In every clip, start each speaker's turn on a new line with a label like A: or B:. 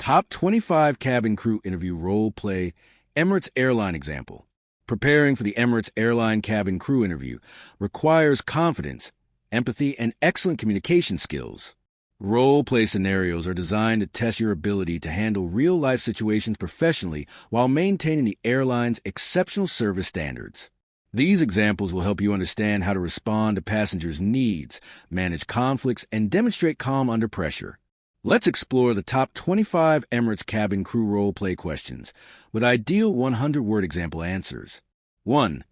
A: Top 25 cabin crew interview role play, Emirates Airline example. Preparing for the Emirates Airline Cabin Crew interview requires confidence, empathy, and excellent communication skills. Role play scenarios are designed to test your ability to handle real-life situations professionally while maintaining the airline's exceptional service standards. These examples will help you understand how to respond to passengers' needs, manage conflicts, and demonstrate calm under pressure. Let's explore the top 25 Emirates cabin crew role-play questions with ideal 100-word example answers. 1.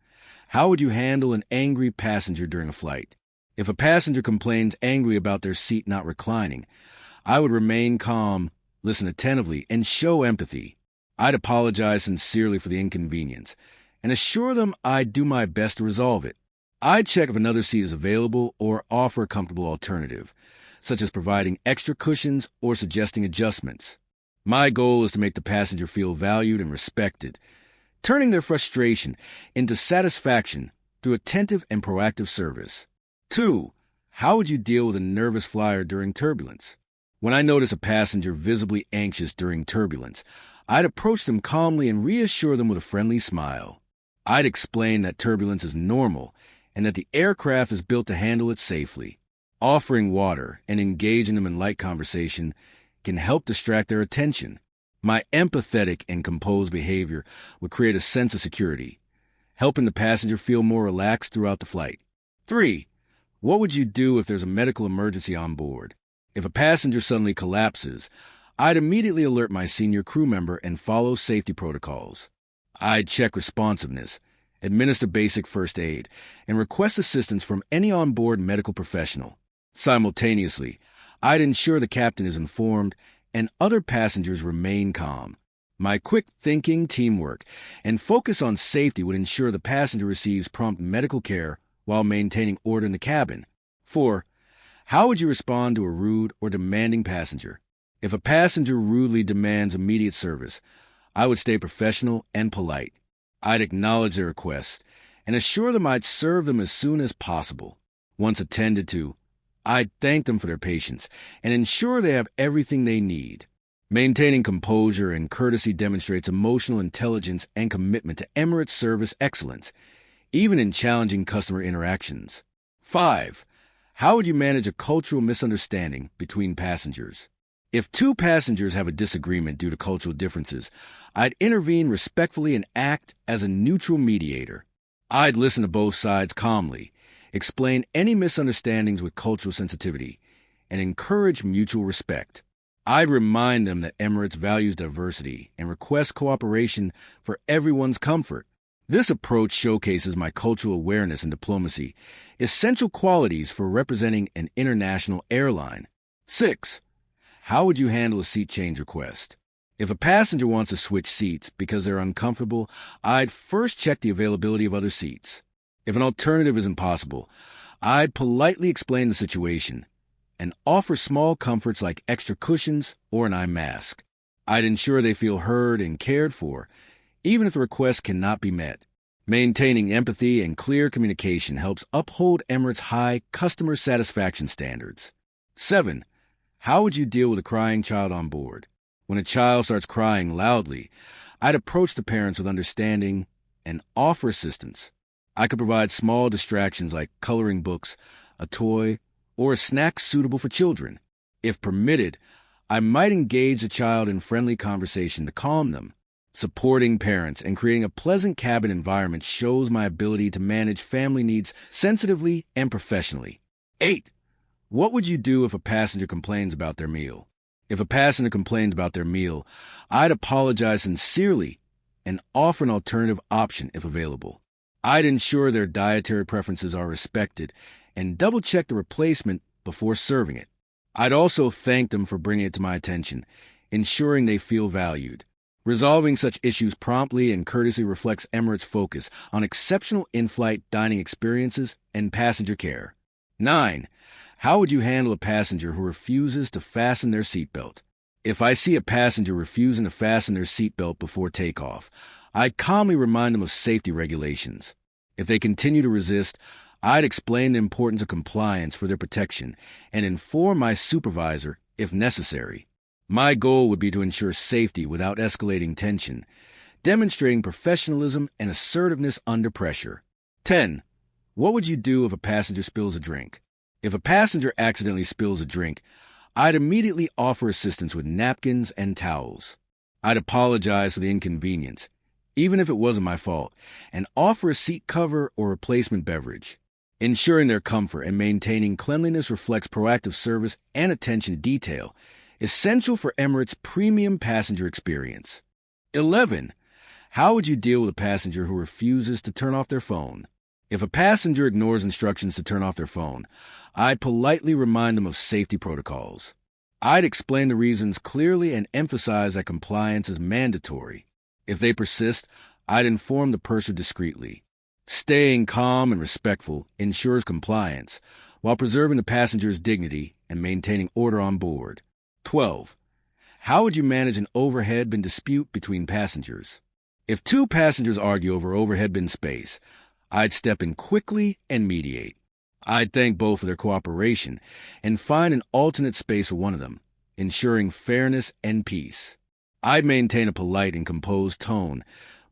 A: How would you handle an angry passenger during a flight? If a passenger complains angry about their seat not reclining, I would remain calm, listen attentively, and show empathy. I'd apologize sincerely for the inconvenience and assure them I'd do my best to resolve it. I'd check if another seat is available or offer a comfortable alternative, such as providing extra cushions or suggesting adjustments. My goal is to make the passenger feel valued and respected, turning their frustration into satisfaction through attentive and proactive service. 2. How would you deal with a nervous flyer during turbulence? When I notice a passenger visibly anxious during turbulence, I'd approach them calmly and reassure them with a friendly smile. I'd explain that turbulence is normal and that the aircraft is built to handle it safely. Offering water and engaging them in light conversation can help distract their attention. My empathetic and composed behavior would create a sense of security, helping the passenger feel more relaxed throughout the flight. 3. What would you do if there's a medical emergency on board? If a passenger suddenly collapses, I'd immediately alert my senior crew member and follow safety protocols. I'd check responsiveness, administer basic first aid, and request assistance from any onboard medical professional. Simultaneously, I'd ensure the captain is informed and other passengers remain calm. My quick thinking, teamwork, and focus on safety would ensure the passenger receives prompt medical care while maintaining order in the cabin. 4. How would you respond to a rude or demanding passenger? If a passenger rudely demands immediate service, I would stay professional and polite. I'd acknowledge their request and assure them I'd serve them as soon as possible. Once attended to, I'd thank them for their patience and ensure they have everything they need. Maintaining composure and courtesy demonstrates emotional intelligence and commitment to Emirates service excellence, even in challenging customer interactions. 5. How would you manage a cultural misunderstanding between passengers? If two passengers have a disagreement due to cultural differences, I'd intervene respectfully and act as a neutral mediator. I'd listen to both sides calmly, explain any misunderstandings with cultural sensitivity, and encourage mutual respect. I'd remind them that Emirates values diversity and request cooperation for everyone's comfort. This approach showcases my cultural awareness and diplomacy, essential qualities for representing an international airline. 6. How would you handle a seat change request? If a passenger wants to switch seats because they're uncomfortable, I'd first check the availability of other seats. If an alternative isn't possible, I'd politely explain the situation and offer small comforts like extra cushions or an eye mask. I'd ensure they feel heard and cared for, even if the request cannot be met. Maintaining empathy and clear communication helps uphold Emirates' high customer satisfaction standards. 7. How would you deal with a crying child on board? When a child starts crying loudly, I'd approach the parents with understanding and offer assistance. I could provide small distractions like coloring books, a toy, or a snack suitable for children. If permitted, I might engage the child in friendly conversation to calm them. Supporting parents and creating a pleasant cabin environment shows my ability to manage family needs sensitively and professionally. 8. What would you do if a passenger complains about their meal? If a passenger complains about their meal, I'd apologize sincerely and offer an alternative option if available. I'd ensure their dietary preferences are respected and double-check the replacement before serving it. I'd also thank them for bringing it to my attention, ensuring they feel valued. Resolving such issues promptly and courteously reflects Emirates' focus on exceptional in-flight dining experiences and passenger care. 9. How would you handle a passenger who refuses to fasten their seatbelt? If I see a passenger refusing to fasten their seatbelt before takeoff, I'd calmly remind them of safety regulations. If they continue to resist, I'd explain the importance of compliance for their protection and inform my supervisor if necessary. My goal would be to ensure safety without escalating tension, demonstrating professionalism and assertiveness under pressure. 10. What would you do if a passenger spills a drink? If a passenger accidentally spills a drink, I'd immediately offer assistance with napkins and towels. I'd apologize for the inconvenience, even if it wasn't my fault, and offer a seat cover or replacement beverage. Ensuring their comfort and maintaining cleanliness reflects proactive service and attention to detail, essential for Emirates' premium passenger experience. 11. How would you deal with a passenger who refuses to turn off their phone? If a passenger ignores instructions to turn off their phone, I'd politely remind them of safety protocols. I'd explain the reasons clearly and emphasize that compliance is mandatory. If they persist, I'd inform the purser discreetly. Staying calm and respectful ensures compliance, while preserving the passenger's dignity and maintaining order on board. 12. How would you manage an overhead bin dispute between passengers? If two passengers argue over overhead bin space, I'd step in quickly and mediate. I'd thank both for their cooperation and find an alternate space for one of them, ensuring fairness and peace. I'd maintain a polite and composed tone,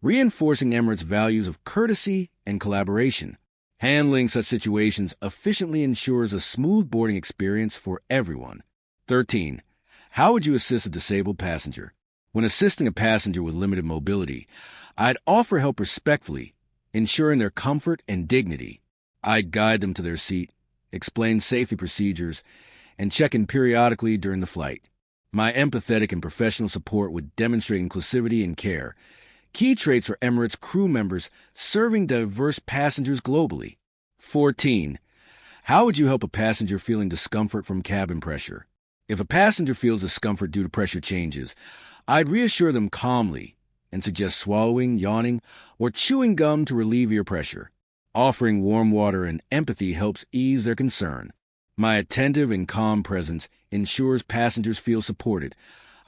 A: reinforcing Emirates' values of courtesy and collaboration. Handling such situations efficiently ensures a smooth boarding experience for everyone. 13. How would you assist a disabled passenger? When assisting a passenger with limited mobility, I'd offer help respectfully, ensuring their comfort and dignity. I'd guide them to their seat, explain safety procedures, and check in periodically during the flight. My empathetic and professional support would demonstrate inclusivity and care, key traits for Emirates crew members serving diverse passengers globally. 14. How would you help a passenger feeling discomfort from cabin pressure? If a passenger feels discomfort due to pressure changes, I'd reassure them calmly and suggest swallowing, yawning, or chewing gum to relieve ear pressure. Offering warm water and empathy helps ease their concern. My attentive and calm presence ensures passengers feel supported,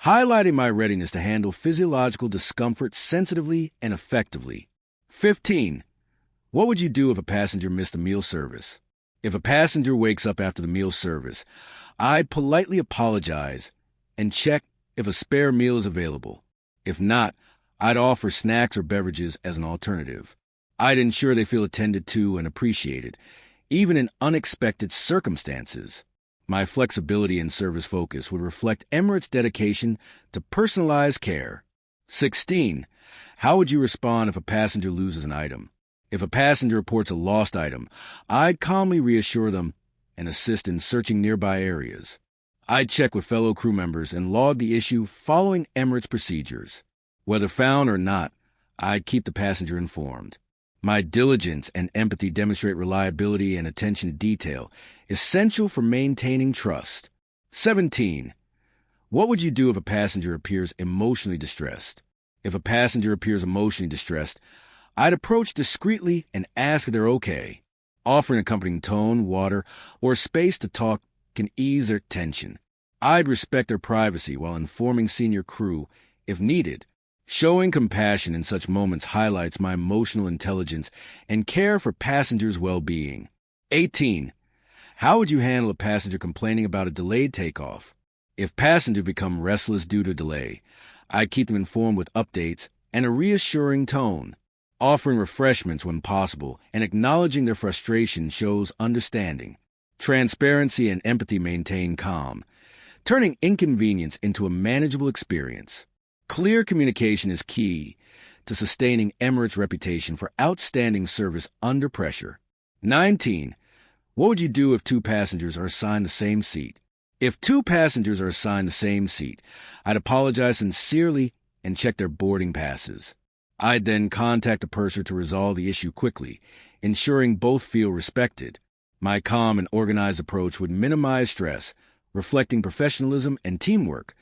A: highlighting my readiness to handle physiological discomfort sensitively and effectively. 15. What would you do if a passenger missed a meal service? If a passenger wakes up after the meal service, I'd politely apologize and check if a spare meal is available. If not, I'd offer snacks or beverages as an alternative. I'd ensure they feel attended to and appreciated, even in unexpected circumstances. My flexibility and service focus would reflect Emirates' dedication to personalized care. 16. How would you respond if a passenger loses an item? If a passenger reports a lost item, I'd calmly reassure them and assist in searching nearby areas. I'd check with fellow crew members and log the issue following Emirates procedures. Whether found or not, I'd keep the passenger informed. My diligence and empathy demonstrate reliability and attention to detail, essential for maintaining trust. 17. What would you do if a passenger appears emotionally distressed? If a passenger appears emotionally distressed, I'd approach discreetly and ask if they're okay. Offering accompanying tone, water, or space to talk can ease their tension. I'd respect their privacy while informing senior crew if needed. Showing compassion in such moments highlights my emotional intelligence and care for passengers' well-being. 18. How would you handle a passenger complaining about a delayed takeoff? If passengers become restless due to delay, I keep them informed with updates and a reassuring tone. Offering refreshments when possible and acknowledging their frustration shows understanding. Transparency and empathy maintain calm, turning inconvenience into a manageable experience. Clear communication is key to sustaining Emirates' reputation for outstanding service under pressure. 19. What would you do if two passengers are assigned the same seat? If two passengers are assigned the same seat, I'd apologize sincerely and check their boarding passes. I'd then contact the purser to resolve the issue quickly, ensuring both feel respected. My calm and organized approach would minimize stress, reflecting professionalism and teamwork,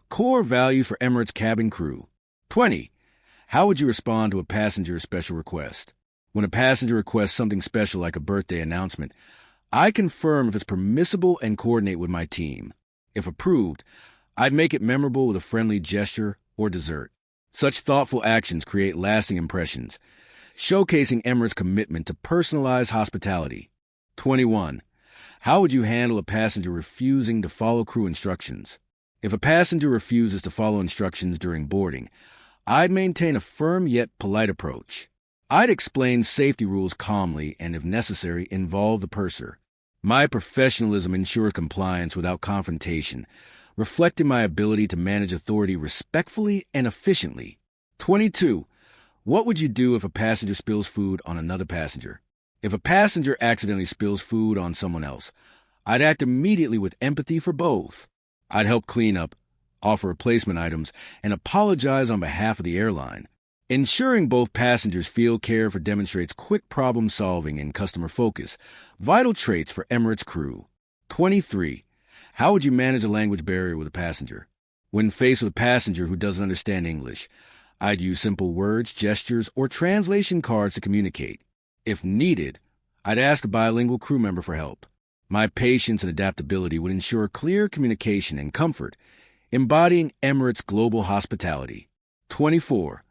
A: core values for Emirates cabin crew. 20. How would you respond to a passenger's special request? When a passenger requests something special like a birthday announcement, I confirm if it's permissible and coordinate with my team. If approved, I'd make it memorable with a friendly gesture or dessert. Such thoughtful actions create lasting impressions, showcasing Emirates' commitment to personalized hospitality. 21. How would you handle a passenger refusing to follow crew instructions? If a passenger refuses to follow instructions during boarding, I'd maintain a firm yet polite approach. I'd explain safety rules calmly and, if necessary, involve the purser. My professionalism ensures compliance without confrontation, reflecting my ability to manage authority respectfully and efficiently. 22. What would you do if a passenger spills food on another passenger? If a passenger accidentally spills food on someone else, I'd act immediately with empathy for both. I'd help clean up, offer replacement items, and apologize on behalf of the airline. Ensuring both passengers feel cared for demonstrates quick problem-solving and customer focus, vital traits for Emirates crew. 23. How would you manage a language barrier with a passenger? When faced with a passenger who doesn't understand English, I'd use simple words, gestures, or translation cards to communicate. If needed, I'd ask a bilingual crew member for help. My patience and adaptability would ensure clear communication and comfort, embodying Emirates' global hospitality. 24.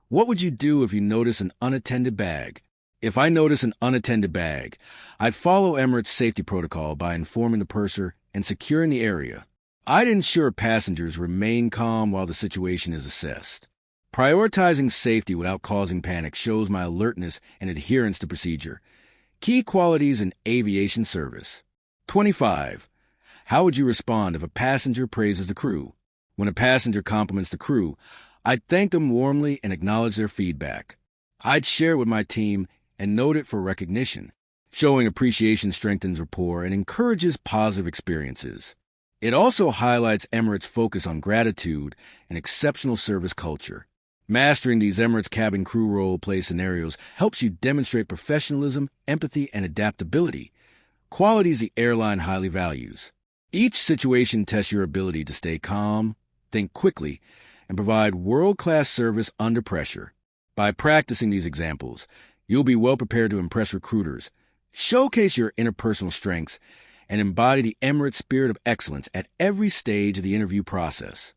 A: What would you do if you notice an unattended bag? If I notice an unattended bag, I'd follow Emirates' safety protocol by informing the purser and securing the area. I'd ensure passengers remain calm while the situation is assessed. Prioritizing safety without causing panic shows my alertness and adherence to procedure. Key qualities in aviation service. 25. How would you respond if a passenger praises the crew? When a passenger compliments the crew, I'd thank them warmly and acknowledge their feedback. I'd share it with my team and note it for recognition. Showing appreciation strengthens rapport and encourages positive experiences. It also highlights Emirates' focus on gratitude and exceptional service culture. Mastering these Emirates cabin crew role-play scenarios helps you demonstrate professionalism, empathy, and adaptability, qualities the airline highly values. Each situation tests your ability to stay calm, think quickly, and provide world-class service under pressure. By practicing these examples, you'll be well prepared to impress recruiters, showcase your interpersonal strengths, and embody the Emirates spirit of excellence at every stage of the interview process.